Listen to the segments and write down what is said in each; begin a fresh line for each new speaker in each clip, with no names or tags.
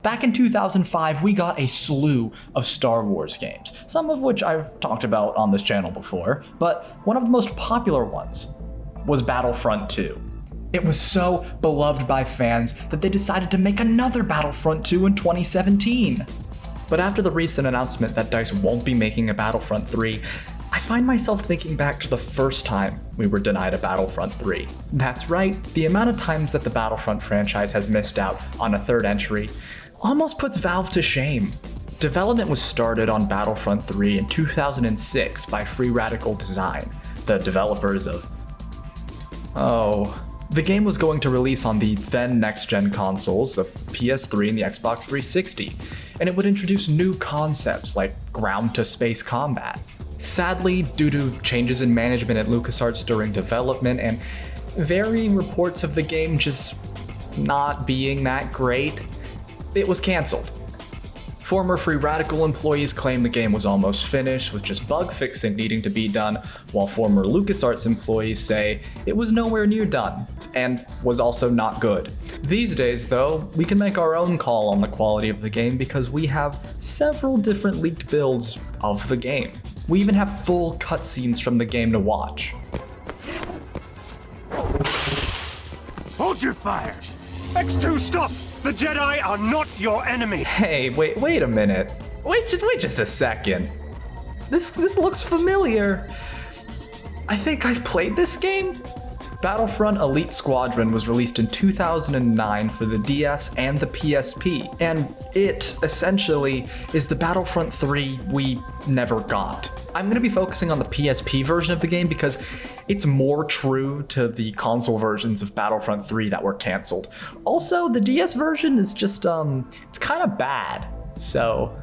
Back in 2005, we got a slew of Star Wars games, some of which I've talked about on this channel before, but one of the most popular ones was Battlefront 2. It was so beloved by fans that they decided to make another Battlefront 2 in 2017. But after the recent announcement that DICE won't be making a Battlefront 3, I find myself thinking back to the first time we were denied a Battlefront 3. That's right, the amount of times that the Battlefront franchise has missed out on a third entry almost puts Valve to shame. Development was started on Battlefront 3 in 2006 by Free Radical Design, the developers of... The game was going to release on the then next-gen consoles, the PS3 and the Xbox 360, and it would introduce new concepts like ground-to-space combat. Sadly, due to changes in management at LucasArts during development and varying reports of the game just not being that great, it was cancelled. Former Free Radical employees claim the game was almost finished with just bug fixing needing to be done, while former LucasArts employees say it was nowhere near done, and was also not good. These days, though, we can make our own call on the quality of the game because we have several different leaked builds of the game. We even have full cutscenes from the game to watch.
Hold your fire! X2, stop! The Jedi are not your enemy!
Hey, wait a minute. Wait just a second. This looks familiar. I think I've played this game? Battlefront Elite Squadron was released in 2009 for the DS and the PSP, and it, essentially, is the Battlefront 3 we never got. I'm going to be focusing on the PSP version of the game because it's more true to the console versions of Battlefront 3 that were cancelled. Also, the DS version is just, it's kind of bad, so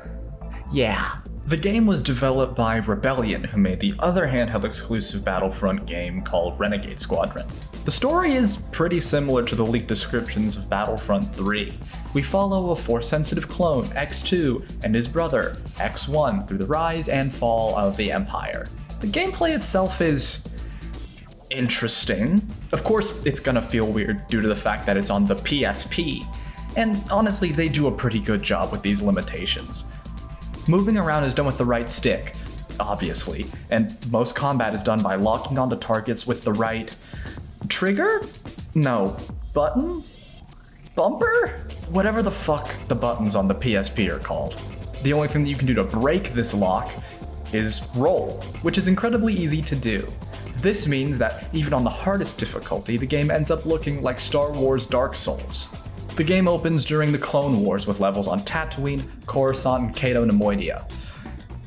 yeah. The game was developed by Rebellion, who made the other handheld exclusive Battlefront game called Renegade Squadron. The story is pretty similar to the leaked descriptions of Battlefront 3. We follow a Force-sensitive clone, X2, and his brother, X1, through the rise and fall of the Empire. The gameplay itself is interesting. Of course, it's gonna feel weird due to the fact that it's on the PSP, and honestly, they do a pretty good job with these limitations. Moving around is done with the right stick, obviously, and most combat is done by locking onto targets with the right trigger? No, button? Bumper? Whatever the fuck the buttons on the PSP are called. The only thing that you can do to break this lock is roll, which is incredibly easy to do. This means that even on the hardest difficulty, the game ends up looking like Star Wars Dark Souls. The game opens during the Clone Wars with levels on Tatooine, Coruscant, and Cato Nemoidia.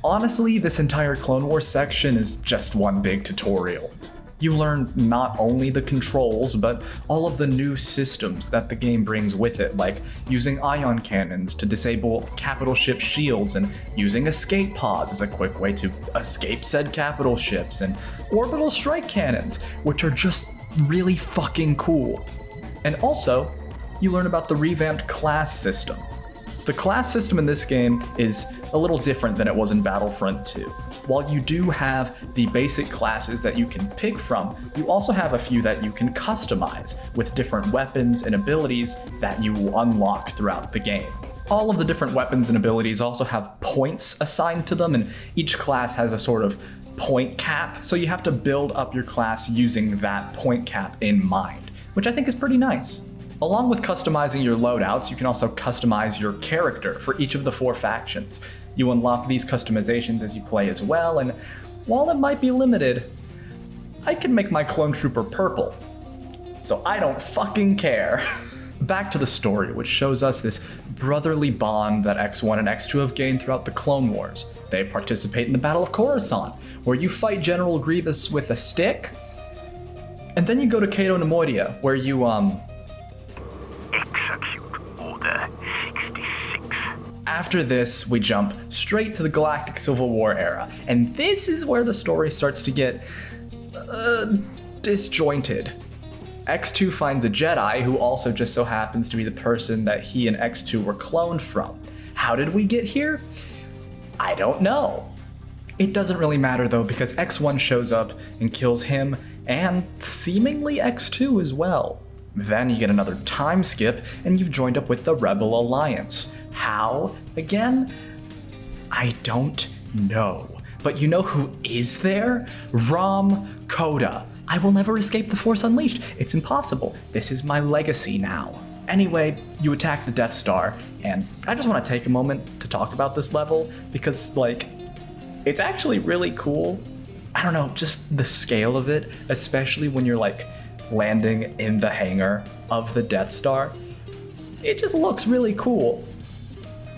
Honestly, this entire Clone Wars section is just one big tutorial. You learn not only the controls, but all of the new systems that the game brings with it, like using ion cannons to disable capital ship shields and using escape pods as a quick way to escape said capital ships, and orbital strike cannons, which are just really fucking cool. And also, you learn about the revamped class system. The class system in this game is a little different than it was in Battlefront 2. While you do have the basic classes that you can pick from, you also have a few that you can customize with different weapons and abilities that you unlock throughout the game. All of the different weapons and abilities also have points assigned to them, and each class has a sort of point cap, so you have to build up your class using that point cap in mind, which I think is pretty nice. Along with customizing your loadouts, you can also customize your character for each of the 4 factions. You unlock these customizations as you play as well, and while it might be limited, I can make my clone trooper purple. So I don't fucking care. Back to the story, which shows us this brotherly bond that X1 and X2 have gained throughout the Clone Wars. They participate in the Battle of Coruscant, where you fight General Grievous with a stick, and then you go to Cato Nemoidia, where you,
Execute Order 66.
After this, we jump straight to the Galactic Civil War era, and this is where the story starts to get disjointed. X2 finds a Jedi who also just so happens to be the person that he and X2 were cloned from. How did we get here? I don't know. It doesn't really matter though, because X1 shows up and kills him, and seemingly X2 as well. Then you get another time skip, and you've joined up with the Rebel Alliance, How, again? I don't know. But you know who is there? Rom Coda. I will never escape the Force Unleashed. It's impossible. This is my legacy now. Anyway, you attack the Death Star, and I just want to take a moment to talk about this level because, like, it's actually really cool. I don't know, just the scale of it, especially when you're, like, landing in the hangar of the Death Star. It just looks really cool.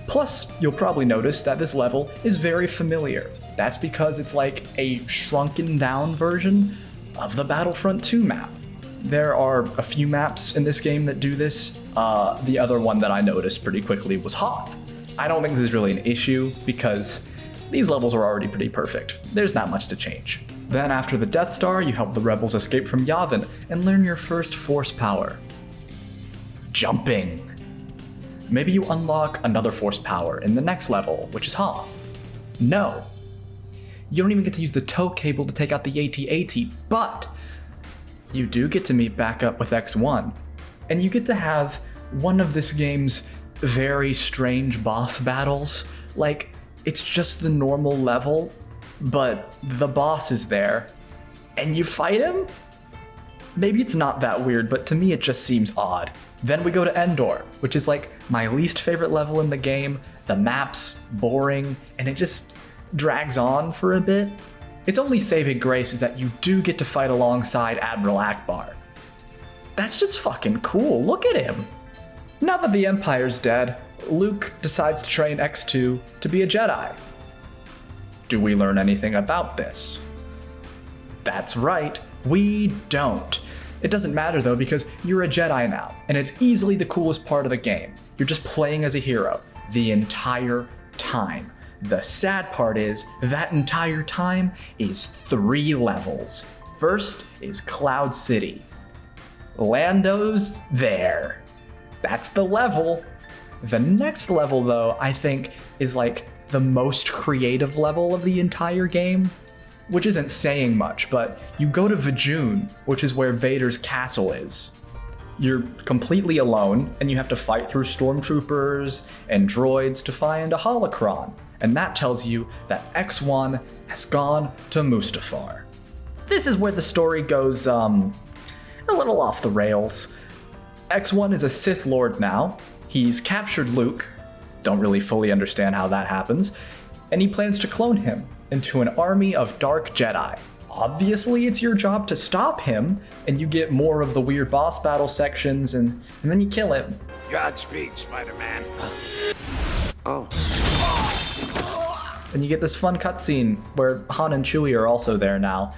Plus, you'll probably notice that this level is very familiar. That's because it's like a shrunken down version of the Battlefront 2 map. There are a few maps in this game that do this. The other one that I noticed pretty quickly was Hoth. I don't think this is really an issue because these levels are already pretty perfect. There's not much to change. Then after the Death Star, you help the rebels escape from Yavin and learn your first Force power. Jumping. Maybe you unlock another Force power in the next level, which is Hoth. No. You don't even get to use the tow cable to take out the AT-AT, but you do get to meet back up with X1, and you get to have one of this game's very strange boss battles. Like, it's just the normal level, but the boss is there, and you fight him? Maybe it's not that weird, but to me it just seems odd. Then we go to Endor, which is like my least favorite level in the game. The map's boring, and it just drags on for a bit. Its only saving grace is that you do get to fight alongside Admiral Akbar. That's just fucking cool, look at him! Now that the Empire's dead, Luke decides to train X2 to be a Jedi. Do we learn anything about this? That's right, we don't. It doesn't matter though because you're a Jedi now, and it's easily the coolest part of the game. You're just playing as a hero the entire time. The sad part is, that entire time is 3 levels. First is Cloud City. Lando's there. That's the level. The next level, though, I think is like the most creative level of the entire game, which isn't saying much, but you go to Vajun, which is where Vader's castle is. You're completely alone, and you have to fight through stormtroopers and droids to find a holocron. And that tells you that X1 has gone to Mustafar. This is where the story goes, a little off the rails. X1 is a Sith Lord now. He's captured Luke. Don't really fully understand how that happens. And he plans to clone him into an army of dark Jedi. Obviously, it's your job to stop him, and you get more of the weird boss battle sections, and then you kill him.
Godspeed, Spider-Man. Oh.
And you get this fun cutscene where Han and Chewie are also there now.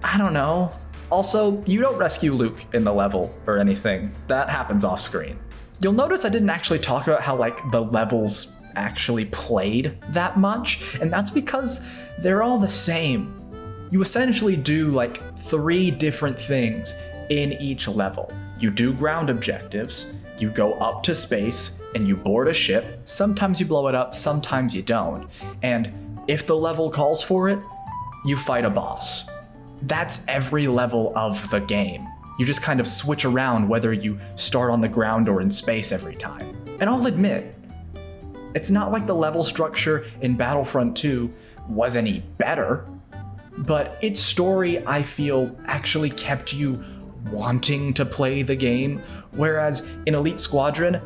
I don't know. Also, you don't rescue Luke in the level or anything. That happens off screen. You'll notice I didn't actually talk about how, like, the levels actually played that much, and that's because they're all the same. You essentially do, like, 3 different things in each level. You do ground objectives, you go up to space, and you board a ship. Sometimes you blow it up, sometimes you don't. And if the level calls for it, you fight a boss. That's every level of the game. You just kind of switch around whether you start on the ground or in space every time. And I'll admit, it's not like the level structure in Battlefront 2 was any better, but its story, I feel, actually kept you wanting to play the game, whereas in Elite Squadron,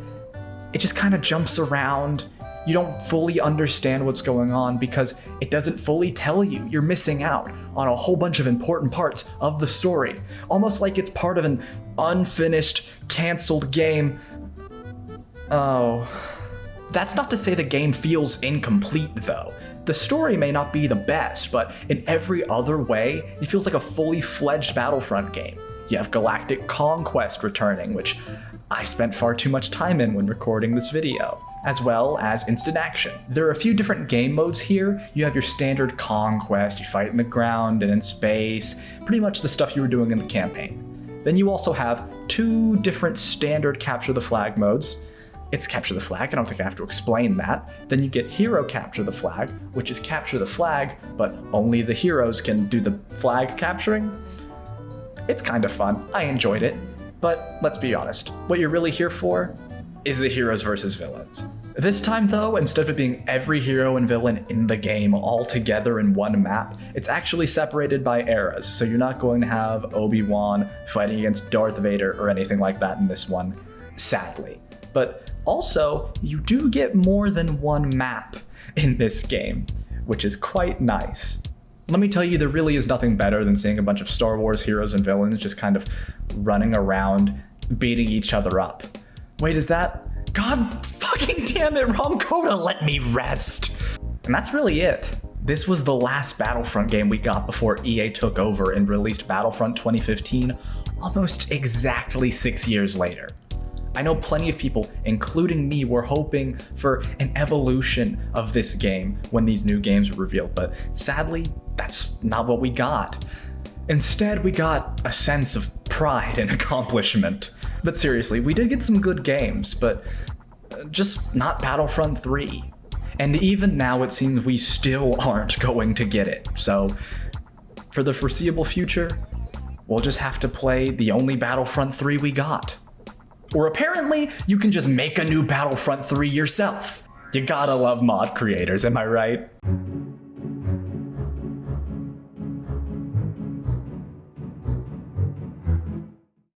it just kind of jumps around. You don't fully understand what's going on because it doesn't fully tell you. You're missing out on a whole bunch of important parts of the story, almost like it's part of an unfinished, canceled game. Oh. That's not to say the game feels incomplete, though. The story may not be the best, but in every other way, it feels like a fully fledged Battlefront game. You have Galactic Conquest returning, which I spent far too much time in when recording this video, as well as Instant Action. There are a few different game modes here. You have your standard Conquest, you fight in the ground and in space, pretty much the stuff you were doing in the campaign. Then you also have 2 different standard Capture the Flag modes. It's Capture the Flag, I don't think I have to explain that. Then you get Hero Capture the Flag, which is capture the flag, but only the heroes can do the flag capturing. It's kind of fun, I enjoyed it. But let's be honest, what you're really here for is the heroes versus villains. This time though, instead of it being every hero and villain in the game all together in one map, it's actually separated by eras, so you're not going to have Obi-Wan fighting against Darth Vader or anything like that in this one, sadly. But also, you do get more than one map in this game, which is quite nice. Let me tell you, there really is nothing better than seeing a bunch of Star Wars heroes and villains just kind of running around, beating each other up. Wait, is that? God fucking damn it, Coda, let me rest. And that's really it. This was the last Battlefront game we got before EA took over and released Battlefront 2015 almost exactly 6 years later. I know plenty of people, including me, were hoping for an evolution of this game when these new games were revealed, but sadly, that's not what we got. Instead, we got a sense of pride and accomplishment. But seriously, we did get some good games, but just not Battlefront 3. And even now, it seems we still aren't going to get it. So, for the foreseeable future, we'll just have to play the only Battlefront 3 we got. Or apparently, you can just make a new Battlefront 3 yourself. You gotta love mod creators, am I right?